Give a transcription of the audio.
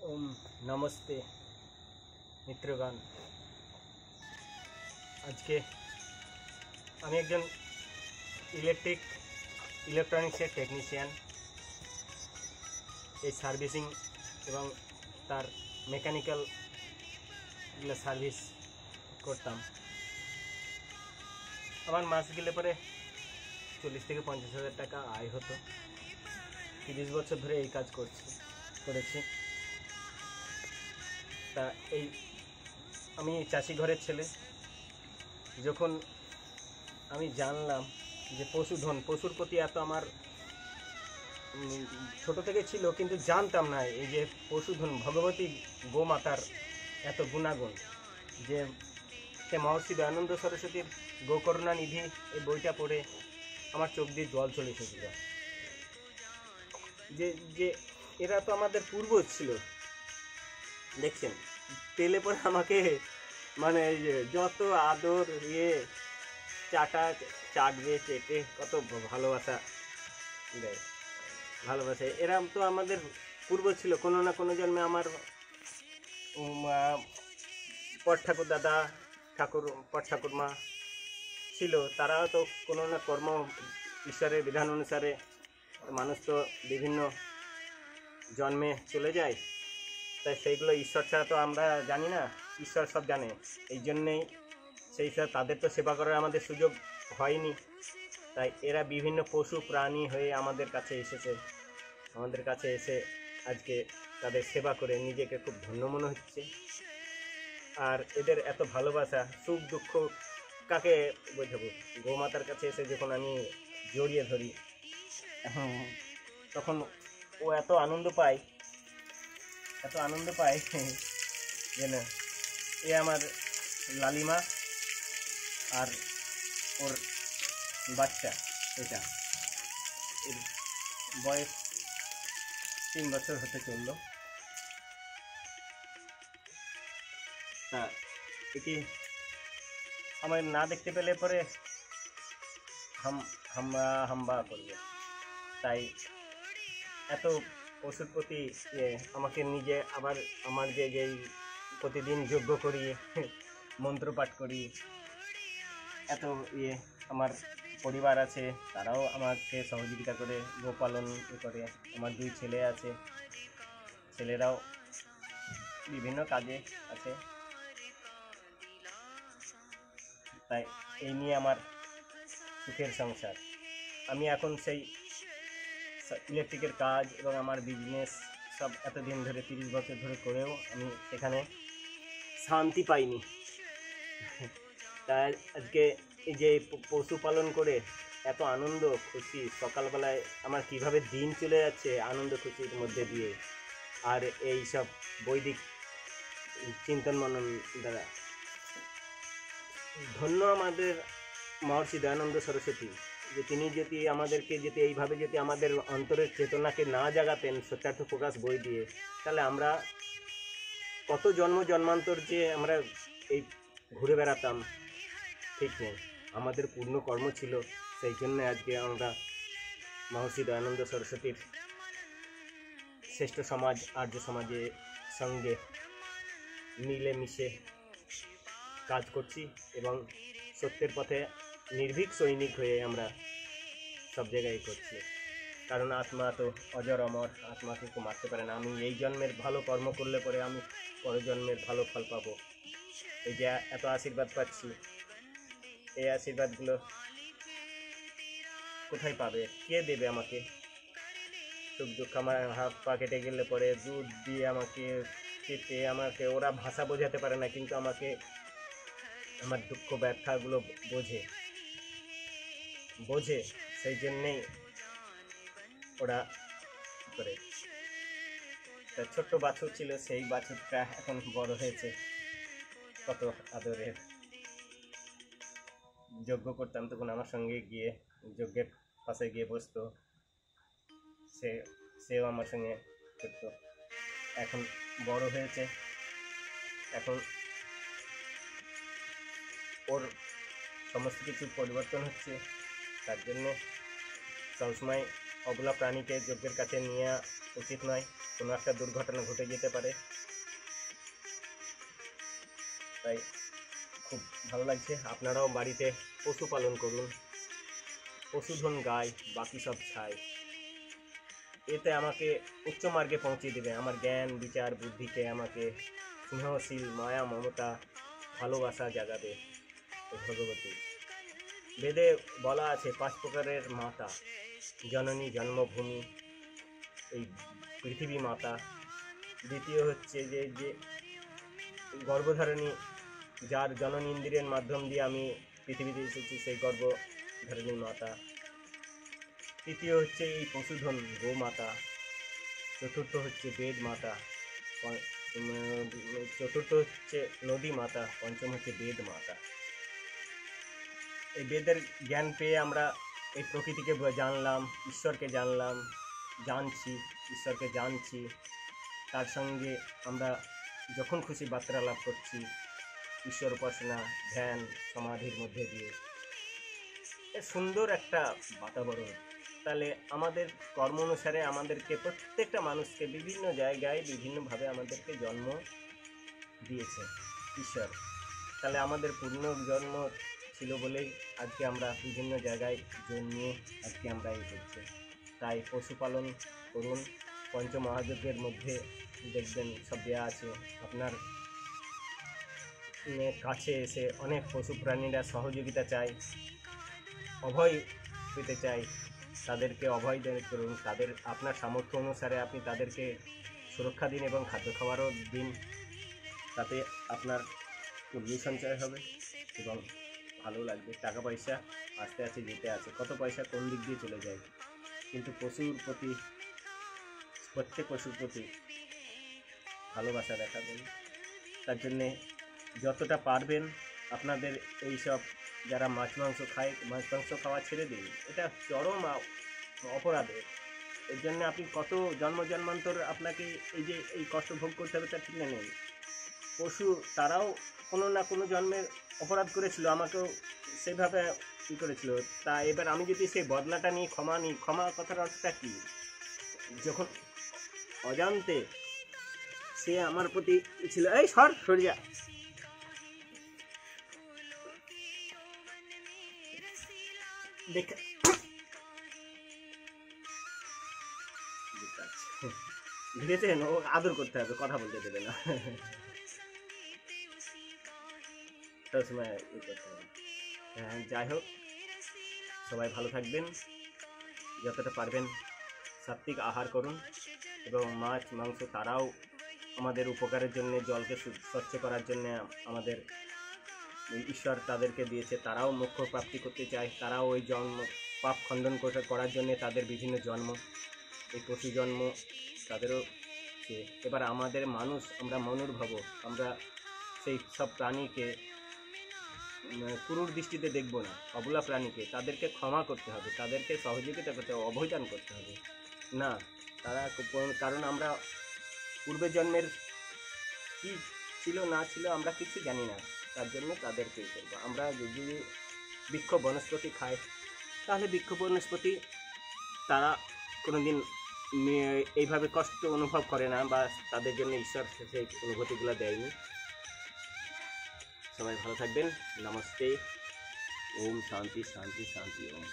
ओम नमस्ते मित्रगण। आज के আমি একজন ইলেকট্রনিক্সের টেকনিশিয়ান। এই সার্ভিসিং এবং তার মেকানিক্যাল সার্ভিস করতাম। আমার মাস গেলে পরে 40 থেকে 50 হাজার টাকা আয় হতো। 30 বছর ধরে এই কাজ করেছি। তা এই আমি চাষি ঘরের ছেলে। যখন আমি জানলাম যে পশুর প্রতি এত আমার ছোট থেকে ছিল, কিন্তু জানতাম না এই যে পশুধন ভগবতী গোমাতার এত গুণাগুণ, যে সে মহর্ষি দয়ানন্দ সরস্বতীর গোকরুণা নিধি এই বইটা পড়ে আমার চোখ দিয়ে জল চলে এসেছিল। যে এরা তো আমাদের পূর্বজ ছিল। দেখছেন, পেলে পরে আমাকে মানে যত আদর চাটবে চেটে কত ভালোবাসা দেয়, ভালোবাসে। এরম তো আমাদের পূর্ব ছিল। কোনো না কোনো জন্মে আমার পট ঠাকুরমা ছিল, তারাও তো কোনো না কর্ম ঈশ্বরের বিধান অনুসারে মানুষ তো বিভিন্ন জন্মে চলে যায়। তাই সেইগুলো ঈশ্বর ছাড়া তো আমরা জানি না, ঈশ্বর সব জানে। এই জন্যেই সেই সব তাদের তো সেবা করার আমাদের সুযোগ হয়নি। তাই এরা বিভিন্ন পশু প্রাণী হয়ে আমাদের কাছে এসে আজকে তাদের সেবা করে নিজেকে খুব ধন্য মনে হচ্ছে। আর এদের এত ভালোবাসা, সুখ দুঃখ কাকে বোঝাবো। গোমাতার কাছে এসে যখন আমি জড়িয়ে ধরি, তখন ও এত আনন্দ পায় যে না, এ আমার লালিমা আর ওর বাচ্চা। এটা এর বয়স 3 বছর হতে চলল। তা এটি আমার না দেখতে পেলে পরে হাম্বা করবে। তাই এত পশুর প্রতি আমাকে নিজে আবার আমার যেই প্রতিদিন যজ্ঞ করি, মন্ত্রপাঠ করি, এত আমার পরিবার আছে, তারাও আমাকে সহযোগিতা করে গোপালন করে। আমার 2 ছেলে আছে, ছেলেরাও বিভিন্ন কাজে আছে। তাই এই নিয়ে আমার সুখের সংসার। আমি এখন সেই ইলেকট্রিকের কাজ এবং আমার বিজনেস সব এতদিন ধরে 30 বছর ধরে করেও আমি সেখানে শান্তি পাইনি। তাই আজকে এই যে পশুপালন করে এত আনন্দ খুশি, সকালবেলায় আমার কিভাবে দিন চলে যাচ্ছে আনন্দ খুশির মধ্যে দিয়ে, আর এই সব বৈদিক চিন্তন মনন দ্বারা। ধন্য আমাদের মহর্ষি দয়ানন্দ সরস্বতী, যে তিনি যদি আমাদেরকে এইভাবে আমাদের অন্তরের চেতনাকে না জাগাতেন সত্যার্থ প্রকাশ বই দিয়ে, তাহলে আমরা কত জন্মান্তর যে আমরা এই ঘুরে বেড়াতাম ঠিক নেই। আমাদের পূর্ণ কর্ম ছিল, সেই জন্য আজকে আমরা মহর্ষি দয়ানন্দ সরস্বতীর শ্রেষ্ঠ সমাজ আর্য সমাজের সঙ্গে মিলেমিশে কাজ করছি এবং সত্যের পথে নির্ভীক সৈনিক হয়ে আমরা সব জায়গায় করছি। কারণ আত্মা তো অজর অমর, আত্মাকে কেউ মারতে পারে না। আমি এই জন্মের ভালো কর্ম করলে পরে আমি পরজন্মের ভালো ফল পাবো। এই যে এত আশীর্বাদ পাচ্ছি, এই আশীর্বাদগুলো কোথায় পাবে, কে দেবে আমাকে? সুখ দুঃখ আমার হাত পা কেটে গেলে পরে দুধ দিয়ে আমাকে কেটে আমাকে ওরা ভাষা বোঝাতে পারে না, কিন্তু আমাকে আমার দুঃখ ব্যথাগুলো বোঝে। সেই জন্যেই ওরা করে। ছোট্ট বাছুর ছিল, সেই বাছুরটা এখন বড় হয়েছে, কত আদরের। যজ্ঞ করতাম তখন আমার সঙ্গে গিয়ে যজ্ঞের পাশে গিয়ে বসতো, সেও আমার সঙ্গে করতো। এখন বড় হয়েছে, এখন ওর সমস্ত কিছু পরিবর্তন হচ্ছে। তার জন্যে সবসময় অবলা প্রাণীকে যজ্ঞের কাছে নিয়ে উচিত নয়, কোনো একটা দুর্ঘটনা ঘটে যেতে পারে। তাই খুব ভালো লাগছে। আপনারাও বাড়িতে পশুপালন করুন, পশুধন গাই, বাকি সব ছাই। এতে আমাকে উচ্চ মার্গে পৌঁছে দেবে, আমার জ্ঞান বিচার বুদ্ধিকে আমাকে স্নেহশীল মায়া মমতা ভালোবাসা জাগাবে ভগবতী। বেদে বলা আছে 5 প্রকারের মাতা, জননী জন্মভূমি এই পৃথিবী মাতা। দ্বিতীয় হচ্ছে যে গর্ভধারিণী, যার জননী ইন্দ্রিয়ের মাধ্যম দিয়ে আমি পৃথিবীতে এসেছি, সেই গর্ভধারিণী মাতা। তৃতীয় হচ্ছে এই পশুধন গোমাতা। চতুর্থ হচ্ছে বেদ মাতা, চতুর্থ হচ্ছে নদী মাতা, পঞ্চম হচ্ছে বেদ মাতা। এই বেদের জ্ঞান পেয়ে আমরা এই প্রকৃতিকে জানলাম, ঈশ্বরকে জানলাম, জানছি, ঈশ্বরকে জানছি। তার সঙ্গে আমরা যখন খুশি বার্তালাপ করছি ঈশ্বর উপাসনা ধ্যান সমাধির মধ্যে দিয়ে। সুন্দর একটা বাতাবরণ। তাহলে আমাদের কর্ম অনুসারে আমাদেরকে প্রত্যেকটা মানুষকে বিভিন্ন জায়গায় বিভিন্নভাবে আমাদেরকে জন্ম দিয়েছে ঈশ্বর। তাহলে আমাদের পূর্ণ জন্ম ছিল বলেই আজকে আমরা বিভিন্ন জায়গায় জন্মিয়ে আজকে আমরা এই করছি। তাই পশুপালন করুন। পঞ্চমহাযজ্ঞের মধ্যে দেখবেন সব দেওয়া আছে। আপনার কাছে এসে অনেক পশু প্রাণীরা সহযোগিতা চায়, অভয় পেতে চায়, তাদেরকে অভয় করুন। তাদের আপনার সামর্থ্য অনুসারে আপনি তাদেরকে সুরক্ষা দিন এবং খাদ্য খাবারও দিন। তাতে আপনার পুণ্য সঞ্চয় হবে এবং ভালো লাগবে। টাকা পয়সা আস্তে আস্তে যেতে আছে, কত পয়সা কোন দিক দিয়ে চলে যায়। কিন্তু পশুর প্রতি, প্রত্যেক পশুর প্রতি ভালোবাসা দেখাবেন। তার জন্যে যতটা পারবেন আপনাদের এই সব যারা মাছ মাংস খায়, মাছ মাংস খাওয়া ছেড়ে দিন। এটা চরম অপরাধে। এর জন্য আপনি কত জন্ম জন্মান্তর আপনাকে এই কষ্ট ভোগ করতে হবে তার ঠিক নেই। পশু তারাও কোনো না কোনো জন্মে অপরাধ করেছিল, আমাকেও সেইভাবে কী করেছিল। তা এবার আমি যদি সেই বদলাটা নিই, ক্ষমা নিই, ক্ষমা কথার অর্থটা কী? যখন অজান্তে সে আমার প্রতি ছিল, এই সরে যা, দেখে বুঝেছেন? ও আদর করতে হবে, কথা বলতে দেবে না, সবসময় করতে হবে। হ্যাঁ, যাই হোক, সবাই ভালো থাকবেন। যতটা পারবেন সাত্বিক আহার করুন এবং মাছ মাংস তারাও আমাদের উপকারের জন্য, জলকে স্বচ্ছ করার জন্য আমাদের ঈশ্বর তাদেরকে দিয়েছে। তারাও মোক্ষ প্রাপ্তি করতে চায়, তারাও ওই জন্ম পাপ খণ্ডন করার জন্য তাদের বিভিন্ন জন্ম, এই পশু জন্ম তাদেরও। এবার আমাদের মানুষ, আমরা মনুর্ভব, আমরা সেই সব প্রাণীকে ক্রূর দৃষ্টিতে দেখব না। অবলা প্রাণীকে তাদেরকে ক্ষমা করতে হবে, তাদেরকে সহযোগিতা করতে হবে, অবদান করতে হবে না তারা। কারণ আমরা পূর্বের জন্মের কী ছিল না ছিল আমরা কিছু জানি না, তার জন্য তাদেরকেই করবো। আমরা যদি বৃক্ষ বনস্পতি খাই, তাহলে বৃক্ষ বনস্পতি তারা কোনো দিন এইভাবে কষ্ট অনুভব করে না, বা তাদের জন্য ঈশ্বর সেই অনুভূতিগুলো দেয়নি। সবাই ভালো থাকবেন। নমস্তে। ওম শান্তি শান্তি শান্তি ওম।